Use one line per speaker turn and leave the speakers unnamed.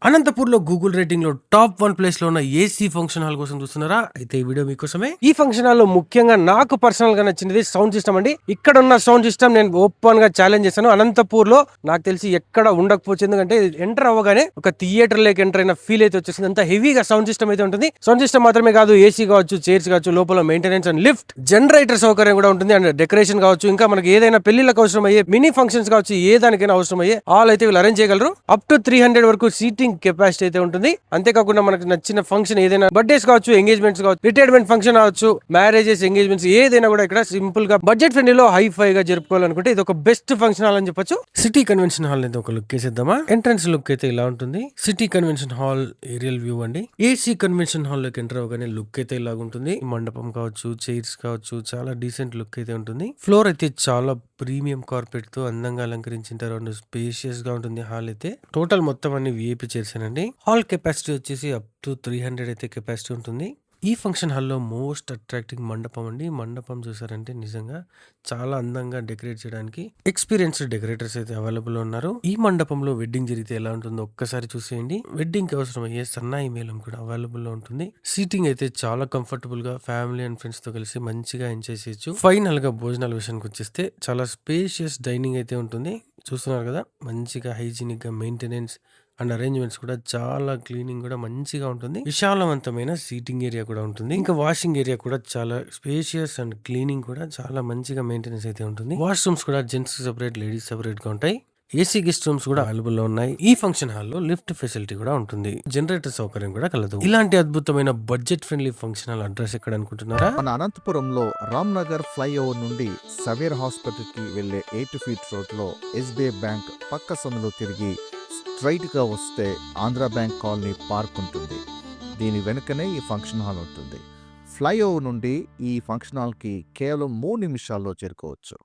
అనంతపూర్ లో Google rating లో top 1 place లో ఉన్న ఏసీ ఫంక్షన్ హాల్ కోసం చూస్తున్నారా? అయితే ఈ వీడియో మీకోసమే. ఈ ఫంక్షన్ హాల్ లో ముఖ్యంగా నాకు పర్సనల్ గా నచ్చినది సౌండ్ సిస్టమ్ అండి. ఇక్కడ ఉన్న సౌండ్ సిస్టమ్ నేను ఓపెన్ గా ఛాలెంజ్ చేశాను. అనంతపూర్ లో నాకు తెలిసి ఎక్కడ ఉండకపోవచ్చు, ఎందుకంటే ఎంటర్ అవ్వగానే ఒక థియేటర్ లేక ఎంటర్ అయిన ఫీల్ అయితే వచ్చేసింది. అంత హెవీగా సౌండ్ సిస్టమ్ అయితే ఉంటుంది. సౌండ్ సిస్టమ్ మాత్రమే కాదు, ఏసీ కావచ్చు, చైర్స్ కావచ్చు, లోపల మెయింటెనెన్స్ అండ్ లిఫ్ట్, జనరేటర్ సౌకర్యం కూడా ఉంటుంది. అండ్ డెకరేషన్ కావచ్చు, ఇంకా మనకి ఏదైనా పెళ్లిళ్ళకి అవసరం అయ్యే మినీ ఫంక్షన్స్ కావచ్చు, ఏ దానికైనా అవసరం అయ్యే ఆల్ అయితే వీళ్ళు అరేంజ్ చేయగలరు. అప్ టు 300 వరకు సీటింగ్ కెపాసిటీ అయితే ఉంటుంది. అంతేకాకుండా మనకు నచ్చిన ఫంక్షన్ ఏదైనా బర్త్డేస్ కావచ్చు, ఎంగేజ్మెంట్స్ కావచ్చు, రిటైర్మెంట్ ఫంక్షన్ కావచ్చు, మ్యారేజెస్, ఎంగేజ్మెంట్స్ ఏదైనా కూడా ఇక్కడ సింపుల్ గా బడ్జెట్ ఫ్రెండ్లీలో హై గా జరుపుకోవాలనుకుంటే ఇది ఒక బెస్ట్ ఫంక్షన్ హాల్ అని చెప్పొచ్చు. సిటీ కన్వెన్షన్ హాల్ అయితే ఒక లుక్ వేసేద్దామా? ఎంట్రన్స్ లుక్ అయితే ఇలా ఉంటుంది. City convention hall aerial view అండి. ఏసీ కన్వెన్షన్ హాల్ లోకి ఎంటర్ అవగానే లుక్ అయితే ఇలా ఉంటుంది. మండపం కావచ్చు, చైర్స్ కావచ్చు, చాలా డీసెంట్ లుక్ అయితే ఉంటుంది. ఫ్లోర్ అయితే చాలా ప్రీమియం కార్పెట్ తో అందంగా అలంకరించారు. స్పేషియస్ గా ఉంటుంది హాల్ అయితే. టోటల్ మొత్తం అన్ని విఐపి చేశానండి. హాల్ కెపాసిటీ వచ్చేసి అప్ టు 300 అయితే కెపాసిటీ ఉంటుంది. ఈ ఫంక్షన్ హాల్లో మోస్ట్ అట్రాక్టింగ్ మండపం అండి. మండపం చూసారంటే నిజంగా చాలా అందంగా డెకరేట్ చేయడానికి ఎక్స్పీరియన్స్డ్ డెకరేటర్స్ అయితే అవైలబుల్ ఉన్నారు. ఈ మండపంలో వెడ్డింగ్ జరిగితే ఎలా ఉంటుందో ఒక్కసారి చూసేయండి. వెడ్డింగ్ కి అవసరమయ్యే సన్నాయి మేళం కూడా అవైలబుల్ లో ఉంటుంది. సీటింగ్ అయితే చాలా కంఫర్టబుల్ గా ఫ్యామిలీ అండ్ ఫ్రెండ్స్ తో కలిసి మంచిగా ఎంజాయ్ చేయొచ్చు. ఫైనల్ గా భోజనాల విషయానికి వచ్చేస్తే చాలా స్పేషియస్ డైనింగ్ అయితే ఉంటుంది. చూస్తున్నారు కదా, మంచిగా హైజీనిక్ గా మెయింటెనెన్స్ అండ్ అరేంజ్మెంట్స్ కూడా చాలా క్లీనింగ్ కూడా మంచిగా ఉంటుంది. విశాలవంతమైన సీటింగ్ ఏరియా కూడా ఉంటుంది. ఇంకా వాషింగ్ ఏరియా కూడా చాలా స్పేషియస్ అండ్ క్లీనింగ్ కూడా చాలా మంచిగా మెయింటెనెన్స్ అయితే ఉంటుంది. వాష్రూమ్స్ కూడా జెంట్స్ సెపరేట్, లేడీస్ సెపరేట్ గా ఉంటాయి. ఏసీ గెస్ట్ రూమ్స్ కూడా అవైలబుల్ లో ఉన్నాయి. ఈ ఫంక్షన్ హాల్ లో లిఫ్ట్ ఫెసిలిటీ కూడా ఉంటుంది. జనరేటర్ సౌకర్యం కూడా కలదు. ఇలాంటి అద్భుతమైన budget friendly function hall address ఎక్కడ అనుకుంటున్నారా?
మన అనంతపురంలో రామ్నగర్ ఫ్లైఓవర్ నుండి సవేర్ హాస్పిటల్ కి వెళ్లే 8 ఫీట్ రోడ్ లో ఎస్బీఐ బ్యాంక్ పక్క సందులో తిరిగి స్ట్రైట్ గా వస్తే ఆంధ్ర బ్యాంక్ కాలనీ పార్క్ ఉంటుంది. దీని వెనుకనే ఈ ఫంక్షన్ హాల్ ఉంటుంది. ఫ్లైఓవర్ నుండి ఈ ఫంక్షన్ హాల్ కి కేవలం 3 నిమిషాల్లో చేరుకోవచ్చు.